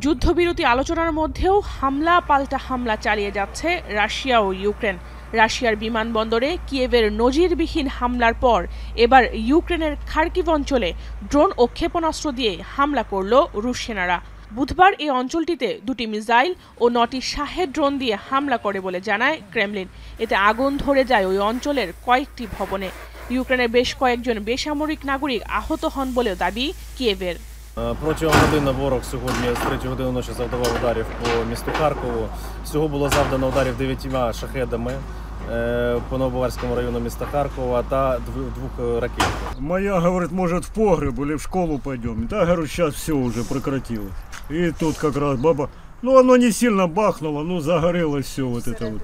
যুদ্ধবিরতি আলোচনার মধ্যেও হামলা পাল্টা হামলা চালিয়ে যাচ্ছে রাশিয়া ও ইউক্রেন। রাশিয়ার বিমানবন্দরে কিয়েভের নজিরবিহীন হামলার পর এবার ইউক্রেনের খার্কিভ অঞ্চলে ড্রোন ও ক্ষেপণাস্ত্র দিয়ে হামলা করল রুশ সেনারা। বুধবার এই অঞ্চলটিতে 2টি মিসাইল ও 9টি শাহেদ ড্রোন দিয়ে হামলা করে বলে জানায় ক্রেমলিন। এতে আগুন ধরে যায় ওই অঞ্চলের কয়েকটি ভবনে। ইউক্রেনের বেশ কয়েকজন বেসামরিক নাগরিক আহত হন বলেও দাবি কিয়েভের। Протягом години ворог сьогодні з 3 години ночі завдавав ударів по місту Харкову. Всього було завдано ударів 9 шахедами по Новобаварському району міста Харкова та 2 ракет. Моя говорит, может в погреб или в школу пойдем. Да, говорю, сейчас все уже прекратилось. И тут как раз баба, ну оно не сильно бахнуло, ну загорелось все вот это вот.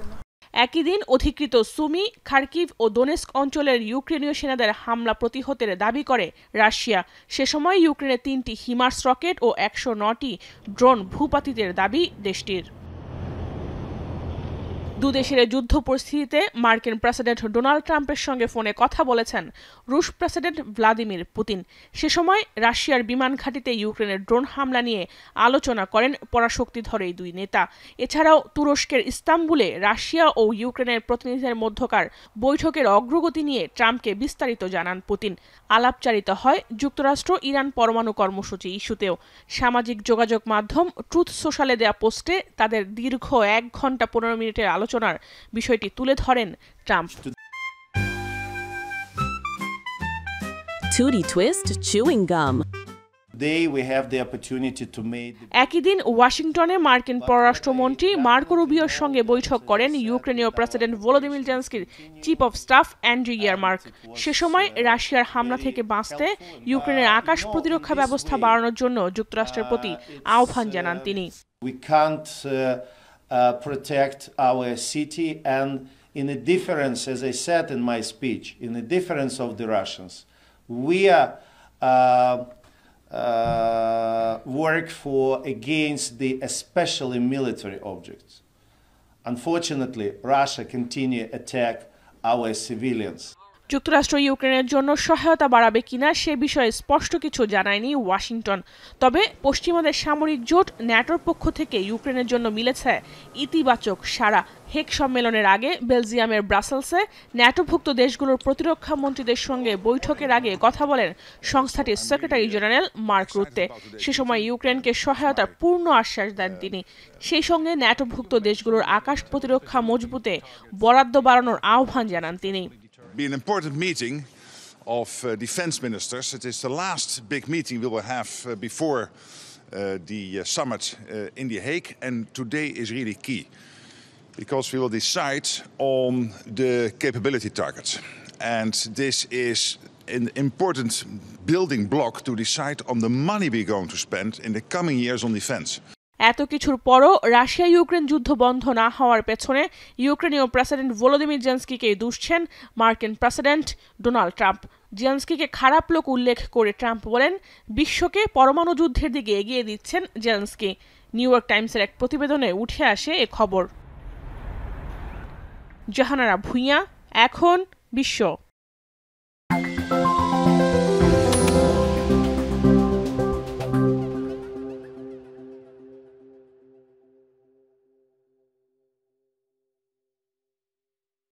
একই দিন অধিকৃত সুমি, খার্কিভ ও দোনেস্ক অঞ্চলের ইউক্রেনীয় সেনাদের হামলা প্রতিহতের দাবি করে রাশিয়া। সে সময় ইউক্রেনের 3টি হিমার্স রকেট ও 109টি ড্রোন ভূপাতিতের দাবি দেশটির। দুদেশের যুদ্ধ পরিস্থিতিতে মার্কিন প্রেসিডেন্ট ডোনাল্ড ট্রাম্পের সঙ্গে ফোনে কথা বলেছেন রুশ প্রেসিডেন্ট ভ্লাদিমির পুতিন। সে সময় রাশিয়ার বিমান ঘাঁটিতে ইউক্রেনের ড্রোন হামলা নিয়ে আলোচনা করেন পরাশক্তিধর এই দুই নেতা। এছাড়াও তুরস্কের ইস্তাম্বুলে রাশিয়া ও ইউক্রেনের প্রতিনিধিদের মধ্যকার বৈঠকের অগ্রগতি নিয়ে ট্রাম্পকে বিস্তারিত জানান পুতিন। আলাপচারিতা হয় যুক্তরাষ্ট্র ইরান পরমাণু কর্মসূচি ইস্যুতেও। সামাজিক যোগাযোগ মাধ্যম ট্রুথ সোশ্যালে দেয়া পোস্টে তাদের দীর্ঘ 1 ঘন্টা 15 মিনিটের আলোচনার বিষয়টি তুলে ধরেন Trump. Tootie Twist chewing gum. একই দিন ওয়াশিংটনে মার্কিন পররাষ্ট্রমন্ত্রী মার্কো রুবিওর সঙ্গে বৈঠক করেন ইউক্রেনীয় প্রেসিডেন্ট ভলোদিমির জেলেনস্কির chief of staff Andriy Yermak. সে সময় রাশিয়ার হামলা থেকে বাঁচতে ইউক্রেনের আকাশ প্রতিরক্ষা ব্যবস্থা বাড়ানোর জন্য যুক্তরাষ্ট্রের প্রতি আহ্বান জানান তিনি। Protect our city, and in a difference, as I said in my speech, in a difference of the Russians, we are work for against the especially military objects. Unfortunately, Russia continue attack our civilians. যুক্তরাষ্ট্র ইউক্রেনের জন্য সহায়তা বাড়াবে কিনা সে বিষয়ে স্পষ্ট কিছু জানায়নি ওয়াশিংটন। তবে পশ্চিমাদের সামরিক জোট ন্যাটোর পক্ষ থেকে ইউক্রেনের জন্য মিলেছে ইতিবাচক সাড়া। হেগ সম্মেলনের আগে বেলজিয়ামের ব্রাসেলসে ন্যাটোভুক্ত দেশগুলোর প্রতিরক্ষা মন্ত্রীদের সঙ্গে বৈঠকের আগে কথা বলেন সংস্থাটির সেক্রেটারি জেনারেল মার্ক রুত্তে। সে সময় ইউক্রেনকে সহায়তার পূর্ণ আশ্বাস দেন তিনি। সেই সঙ্গে ন্যাটোভুক্ত দেশগুলোর আকাশ প্রতিরক্ষা মজবুতে বরাদ্দ বাড়ানোর আহ্বান জানান তিনি। Be an important meeting of defense ministers. It is the last big meeting we will have before the summit in The Hague, and today is really key because we will decide on the capability targets, and this is an important building block to decide on the money we're going to spend in the coming years on defense. এত কিছুর পরও Russia Ukraine যুদ্ধ বন্ধ না হওয়ার পেছনে ইউক্রেনীয় president Volodymyr জেলেনস্কিকে দুষছেন মার্কিন প্রেসিডেন্ট ডোনাল্ড ট্রাম্প। জেলেনস্কিকে খারাপ লোক উল্লেখ করে ট্রাম্প বলেন বিশ্বকে পরমাণু যুদ্ধের দিকে এগিয়ে দিচ্ছেন জেলেনস্কি। নিউ ইয়র্ক টাইমসের এক প্রতিবেদনে উঠে আসে এ খবর। জাহানারা ভুঁইয়া, এখন বিশ্ব।